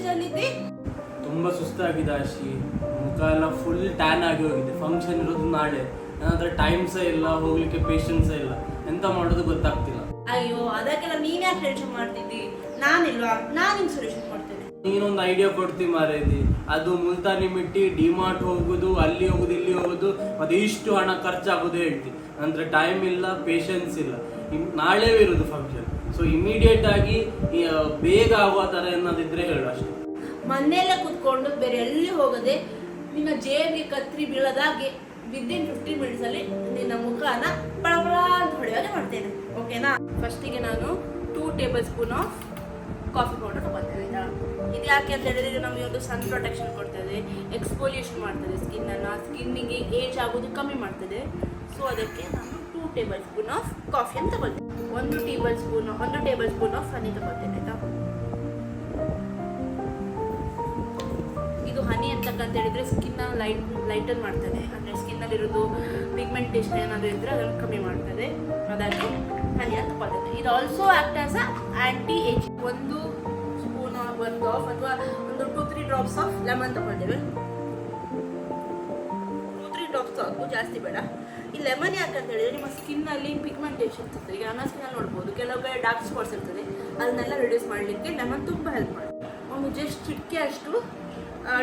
Stage ಅಲ್ಲಿ ಇದ್ದಿ? ತುಂಬಾ ಸುಸ್ತಾಗಿದೆ ಆಶಿ, ಮುಖ ಎಲ್ಲ ಫುಲ್ ಟ್ಯಾನ್ ಆಗಿ ಹೋಗಿದೆ. ಫಂಕ್ಷನ್ ಇರೋದು ನಾಳೆ, ನನ್ನ ಹತ್ರ ಟೈಮ್ಸೇ ಇಲ್ಲ, ಹೋಗ್ಲಿಕ್ಕೆ ಪೇಷನ್ಸೇ ಇಲ್ಲ, ಎಂತ ಮಾಡೋದು ಗೊತ್ತಾಗ್ತಿಲ್ಲ. ಅಯ್ಯೋ ಅದಕ್ಕೆಲ್ಲ ನೀನ್ ಯಾಕೆ ಟೆನ್ಷನ್ ಮಾಡ್ತಿದ್ದಿ? ನಾನಿಲ್ವಾ, ನಾನು ನಿನ್ ಸೊಲ್ಯೂಷನ್ ಕೊಡ್ತೇನೆ. ನೀನೊಂದು ಐಡಿಯಾ ಕೊಡ್ತಿ ಮಾರೇದಿ. ಅದು ಮುಲ್ತಾನಿ ಮಿಟ್ಟಿ, ಡಿಮಾರ್ಟ್ ಹೋಗುದು, ಅಲ್ಲಿ ಹೋಗುದು, ಇಲ್ಲಿ ಹೋಗುದು, ಮತ್ತೆ ಇಷ್ಟು ಹಣ ಖರ್ಚಾಗೋದು ಹೇಳ್ತಿ. ನಂತರ ಟೈಮ್ ಇಲ್ಲ, ಪೇಷನ್ಸ್ ಇಲ್ಲ. ನಾಳೆ ಇರುದು ಫಂಕ್ಷನ್. ಸೊ ಇಮಿಡಿಯೇಟ್ ಆಗಿ ಬೇಗ ಆಗುವ ತರ ಏನಾದಿದ್ರೆ ಹೇಳು ಅಷ್ಟೇ. ಮನೆಯಲ್ಲೇ ಕುತ್ಕೊಂಡು ಬೇರೆ ಎಲ್ಲಿ ಹೋಗದೆ ನಿನ್ನ ಜೇಬಿಗೆ ಕತ್ರಿ ಬೀಳದಾಗೆ ವಿದಿನ್ 15 ಮಿನಿಟ್ಸ್ ಅಲ್ಲಿ ನಿನ್ನ ಮುಖನ ಪಳಪಳ ಅಂತ ಹೊಡೆಯೋದೇ ಮಾಡ್ತೇನೆ. ಓಕೆನಾ? ಫಸ್ಟಿಗೆ ನಾನು 2 tablespoon of coffee powder ತಗೊಳ್ತೇನೆ. ಇದು ಯಾಕೆ ಅಂತ ಹೇಳಿದ್ರೆ ನಮಗೆ ಒಂದು ಸನ್ ಪ್ರೊಟೆಕ್ಷನ್ ಕೊಡ್ತದೆ, ಎಕ್ಸ್ಫೋಲಿಯೇಷನ್ ಮಾಡ್ತದೆ ಸ್ಕಿನ್ನಿಗೆ ಏಜ್ ಆಗೋದು ಕಮ್ಮಿ ಮಾಡ್ತದೆ. ಸೊ ಅದಕ್ಕೆ ನಾನು 2 ಟೇಬಲ್ ಸ್ಪೂನ್ ಆಫ್ ಕಾಫಿಯನ್ನು ತಗೊಳ್ತೇನೆ. 1 ಟೇಬಲ್ ಸ್ಪೂನ್ ಆಫ್ ಹನಿ ತಗೊಳ್ತೇನೆ. ಆಯ್ತಾ? ಇದು ಹನಿ ಅಂತಕ್ಕಂತ ಹೇಳಿದ್ರೆ ಸ್ಕಿನ್ನ ಲೈಟನ್ ಮಾಡ್ತದೆ, ಅಂದರೆ ಸ್ಕಿನ್ನಲ್ಲಿರೋದು ಪಿಗ್ಮೆಂಟೇಷನ್ ಏನಾದರೂ ಇದ್ದರೆ ಅದನ್ನು ಕಮ್ಮಿ ಮಾಡ್ತದೆ. ಅದಕ್ಕೆ ಹನಿಯನ್ನು ತಗೊಳ್ತೇನೆ. ಇದು also act as anti age. 1 spoon worth of ಅಥವಾ ಒಂದು 2-3 ಡ್ರಾಪ್ಸ್ ಆಫ್ ಲೆಮನ್ ತಗೊಳ್ತೇವೆ. 2-3 ಡ್ರಾಪ್ಸ್ ಸಾಕು, ಜಾಸ್ತಿ ಬೇಡ. ಈ ಲೆಮನ್ ಯಾಕಂತ ಹೇಳಿದ್ರೆ ನಿಮ್ಮ ಸ್ಕಿನ್ನಲ್ಲಿ ಪಿಗ್ಮೆಂಟೇಷನ್ ಇರ್ತದೆ. ಈಗ ನನ್ನ ಸ್ಕಿನ್ನಲ್ಲಿ ನೋಡ್ಬೋದು ಕೆಲವು ಕಡೆ ಡಾರ್ಕ್ ಸ್ಪಾಟ್ಸ್ ಇರ್ತದೆ, ಅದನ್ನೆಲ್ಲ ರಿಡ್ಯೂಸ್ ಮಾಡಲಿಕ್ಕೆ ಲೆಮನ್ ತುಂಬ ಹೆಲ್ಪ್ ಮಾಡುತ್ತೆ. ಒಂದು ಜಸ್ಟ್ ಚಿಟಿಕೆ ಅಷ್ಟು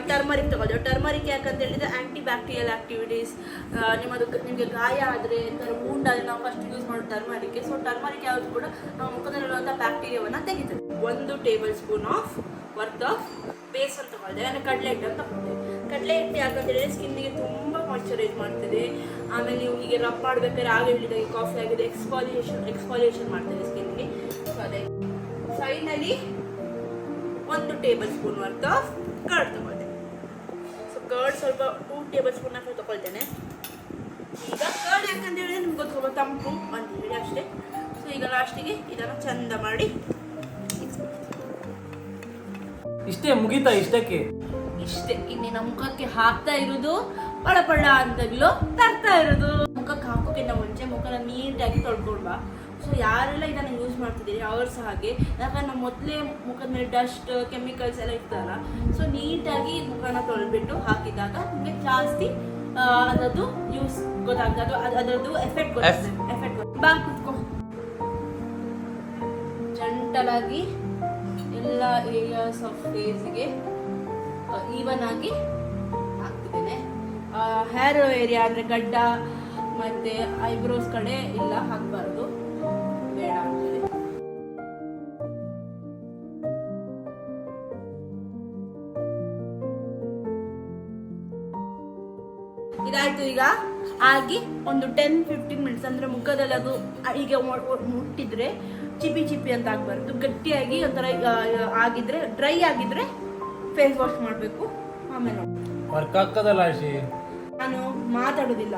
ಟರ್ಮರಿಕ್ ತಗೊಳ್ತೇವೆ. ಟರ್ಮರಿಕ್ ಯಾಕಂತ ಹೇಳಿದ್ರೆ ಆ್ಯಂಟಿ ಬ್ಯಾಕ್ಟೀರಿಯಲ್ ಆ್ಯಕ್ಟಿವಿಟೀಸ್, ನಿಮಗೆ ಗಾಯ ಆದರೆ ಮೂಂಡಲ್ಲಿ ನಾವು ಫಸ್ಟ್ ಯೂಸ್ ಮಾಡೋ ಟರ್ಮರಿಕೆ. ಸೊ ಟರ್ಮರಿಕ್ ಯಾವುದು ಕೂಡ ನಮ್ಮ ಮುಖದಲ್ಲಿರುವಂಥ ಬ್ಯಾಕ್ಟೀರಿಯಾವನ್ನು ತೆಗಿತದೆ. 1 tablespoon of worth of besan ತಗೊಳ್ತೇವೆ, ಅಂದರೆ ಕಡಲೆ ಹಿಟ್ಟನ್ನು ತಗೊಳ್ತೇವೆ. ಕಡಲೆ ಹಿಟ್ಟು ಯಾಕಂತ ಹೇಳಿದ್ರೆ ಸ್ಕಿನ್ನಿಗೆ ತುಂಬ ಮಾಯ್ಚರೈಸ್ ಮಾಡ್ತದೆ. ಆಮೇಲೆ ನೀವು ಹೀಗೆ ರಬ್ ಮಾಡಬೇಕಾದ್ರೆ ಆಗ ಹೇಳಿದಾಗೆ ಕಾಫಿ ಆಗಿದೆ ಎಕ್ಸ್ಫಾಲಿಯೇಷನ್ ಮಾಡ್ತದೆ ಸ್ಕಿನ್ಗೆ. ಸೊ ಅದೇ finally 1 tablespoon worth of curd ತಗೊಳ್ತೇನೆ. ಸೊ ಕರ್ಡ್ ಸ್ವಲ್ಪ 2 ಟೇಬಲ್ ಸ್ಪೂನ್ ಆಫ್ ತಗೊಳ್ತೇನೆ. ಈಗ ಕರ್ಡ್ ಯಾಕಂತ ಹೇಳಿದ್ರೆ ನಿಮ್ಗೆ ಗೊತ್ತು ತಂಪು ಅಂತ ಹೇಳಿ ಅಷ್ಟೇ. ಸೊ ಈಗ ಲಾಸ್ಟಿಗೆ ಇದನ್ನು ಚಂದ ಮಾಡಿ ಇಷ್ಟೇ ಮುಗೀತಾ? ಇಷ್ಟಕ್ಕೆ ಇಷ್ಟೇ. ಇನ್ನಿನ ಮುಖಕ್ಕೆ ಹಾಕ್ತಾ ಇರೋದು ಪಳ ಅಂತ ಗ್ಲೋ ತರ್ತಾ ಇರೋದು. ಮುಖಕ್ಕೆ ಹಾಕೋಕ್ಕಿಂತ ಮುಂಚೆ ಮುಖನ ನೀಟಾಗಿ ತೊಳ್ಕೊಳ್ಬಾ. ಸೊ ಯಾರೆಲ್ಲ ಇದನ್ನು ಯೂಸ್ ಮಾಡ್ತಿದ್ದೀರಿ ಅವರು ಸಹ ಹಾಗೆ, ಯಾಕಂದ್ರೆ ನಾವು ಮೊದಲೇ ಮುಖದ ಮೇಲೆ ಡಸ್ಟ್ ಕೆಮಿಕಲ್ಸ್ ಎಲ್ಲ ಇರ್ತಾರಲ್ಲ. ಸೊ ನೀಟಾಗಿ ಮುಖನ ತೊಳ್ಬಿಟ್ಟು ಹಾಕಿದಾಗ ನಿಮಗೆ ಜಾಸ್ತಿ ಅದರದ್ದು ಯೂಸ್ ಗೊತ್ತಾಗ್ತದೆ, ಅದರದ್ದು ಎಫೆಕ್ಟ್ ಬಾ ಕುತ್ಕೊ. ಜಂಟಲಾಗಿ ಎಲ್ಲ ಏರಿಯಾಸ್ ಆಫ್ ಫೇಸ್ಗೆ ಈವನ್ ಆಗಿ ಹಾಕ್ತಿದ್ದೇನೆ. ಹೇರ್ ಏರಿಯಾ ಅಂದರೆ ಗಡ್ಡ ಮತ್ತು ಐಬ್ರೋಸ್ ಕಡೆ ಇಲ್ಲ ಹಾಕಬಾರ್ದು, ಬೇಡ ಅಂತೇಳಿ. ಇದಾಯ್ತು. ಈಗ ಆಗಿ ಒಂದು 10-15 ಮಿನಿಟ್ಸ್ ಅಂದರೆ ಮುಖದಲ್ಲಿ ಅದು ಹೀಗೆ ಮುಟ್ಟಿದ್ರೆ ಚಿಪಿ ಅಂತ ಆಗಬಾರ್ದು, ಗಟ್ಟಿಯಾಗಿ ಒಂಥರ ಆಗಿದ್ರೆ, ಡ್ರೈ ಆಗಿದ್ರೆ ಫೇಸ್ ವಾಶ್ ಮಾಡಬೇಕು. ಆಮೇಲೆ ವರ್ಕ್ ಆಗ್ತದಲ್ಲ ಆಶಿ? ನಾನು ಮಾತಾಡೋದಿಲ್ಲ,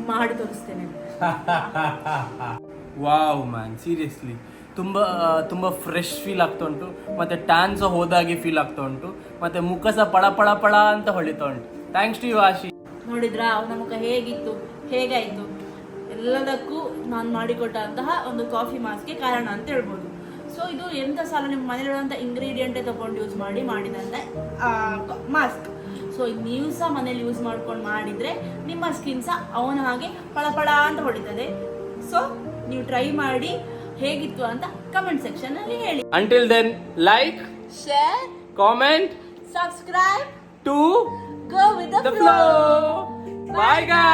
ಮಾಡಿ ತೋರಿಸ್ತೇನೆ. ವಾವ್ ಮ್ಯಾನ್, ಸೀರಿಯಸ್ಲಿ ತುಂಬ ಫ್ರೆಶ್ ಫೀಲ್ ಆಗ್ತಾ ಉಂಟು, ಮತ್ತು ಟ್ಯಾನ್ ಸಹ ಹೋದಾಗೆ ಫೀಲ್ ಆಗ್ತಾ ಉಂಟು, ಮತ್ತು ಮುಖ ಸಹ ಪಳ ಅಂತ ಹೊಳಿತಾ ಉಂಟು. ಥ್ಯಾಂಕ್ಸ್ ಟು ಯು ಆಶಿ. ನೋಡಿದ್ರಾ ಅವನ ಮುಖ ಹೇಗಾಯಿತು? ಎಲ್ಲದಕ್ಕೂ ನಾನು ಮಾಡಿಕೊಟ್ಟಂತಹ ಒಂದು ಕಾಫಿ ಮಾಸ್ಕ್ಗೆ ಕಾರಣ ಅಂತ ಹೇಳ್ಬೋದು. ಸೊ ಇದು ಎಂಥ ಸಾಲ ನಿಮ್ಮ ಮನೇಲಿರುವಂಥ ಇಂಗ್ರೀಡಿಯೆಂಟೇ ತೊಗೊಂಡು ಯೂಸ್ ಮಾಡಿದಂಥ ಮಾಸ್ಕ್. ಸೊ ನೀವು ಸಹ ಮನೇಲಿ ಯೂಸ್ ಮಾಡ್ಕೊಂಡು ಮಾಡಿದರೆ ನಿಮ್ಮ ಸ್ಕಿನ್ ಸಹ ಅವನ ಹಾಗೆ ಪಳ ಅಂತ ಹೊಡಿತದೆ. ಸೊ ನೀವು ಟ್ರೈ ಮಾಡಿ ಹೇಗಿತ್ತು ಅಂತ ಕಮೆಂಟ್ ಸೆಕ್ಷನಲ್ಲಿ ಹೇಳಿ. Until then, like, share, comment, subscribe to go with the flow. Bye guys.